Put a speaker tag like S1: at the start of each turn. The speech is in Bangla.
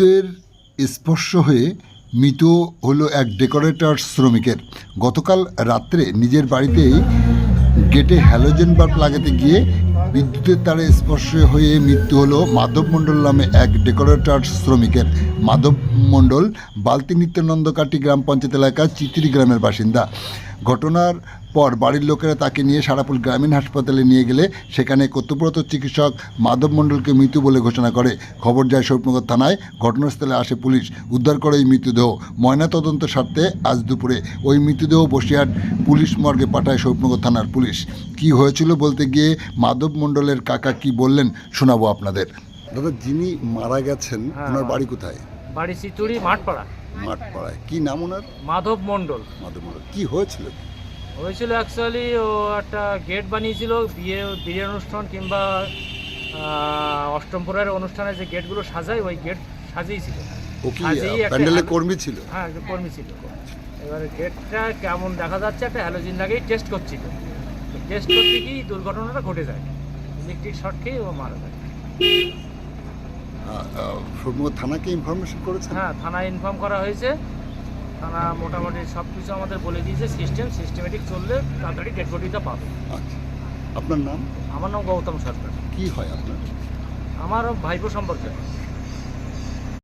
S1: বিদ্যুতের স্পর্শ হয়ে মৃত হলো এক ডেকোরেটর শ্রমিকের। গতকাল রাত্রে নিজের বাড়িতেই গেটে হ্যালোজেন বাল্ব লাগাতে গিয়ে বিদ্যুতের তারে স্পর্শ হয়ে মৃত্যু হলো মাধব মণ্ডল নামে এক ডেকোরেটর শ্রমিকের। মাধব মণ্ডল বালতি নিত্যানন্দকাটি গ্রাম পঞ্চায়েত এলাকার চিত্রি গ্রামের বাসিন্দা। ঘটনার পর বাড়ির লোকেরা তাকে নিয়ে সারাপুর গ্রামীণ হাসপাতালে নিয়ে গেলে সেখানে কর্তব্যরত চিকিৎসক মাধব মণ্ডলকে মৃত বলে ঘোষণা করে। খবর যায় শরীফনগর থানায়। ঘটনাস্থলে আসে পুলিশ, উদ্ধার করে এই মৃতদেহ। ময়নাতদন্ত স্বার্থে আজ দুপুরে ওই মৃতদেহ বসিরহাট পুলিশ মর্গে পাঠায় শরীফনগর থানার পুলিশ। কি হয়েছিল বলতে গিয়ে মাধব মণ্ডলের কাকা কি বললেন শোনাবো আপনাদের। দাদা, যিনি মারা গেছেন ওনার বাড়ি কোথায়?
S2: বাড়ি চিতুড়ি মাঠপাড়া।
S1: মাঠপাড়ায়। কি নাম ওনার?
S2: মাধব মণ্ডল।
S1: মাধব মণ্ডল। কি হয়েছিল?
S2: হয়েছিল অ্যাকচুয়ালি ও একটা গেট বানিয়েছিল বিয়ের অনুষ্ঠান কিংবা অষ্টমপুরের অনুষ্ঠানে যে গেটগুলো সাজায় ওই গেট সাজিয়েছিল।
S1: ও কি প্যান্ডেলের কর্মী ছিল?
S2: হ্যাঁ, কর্মী ছিল। এবারে গেটটা কেমন দেখা যাচ্ছে একটা হ্যালোজিন লাগিয়ে টেস্ট করছিল। টেস্ট করতে গিয়ে দুর্ঘটনাটা ঘটে যায়। ইলেকট্রিক শর্ট খেয়ে ও মারা যায়।
S1: শরীফনগর থানাকে ইনফরমেশন করেছেন?
S2: হ্যাঁ, থানায় ইনফর্ম করা হয়েছে। থানা মোটামুটি সব কিছু আমাদের বলে দিয়েছে। সিস্টেমেটিক চললে তাড়াতাড়ি ডেড বডিটা পাবে।
S1: আচ্ছা, আপনার নাম?
S2: আমার নাম গৌতম সরকার।
S1: কি হয় আপনার?
S2: আমার ভাইপো সম্পর্কে।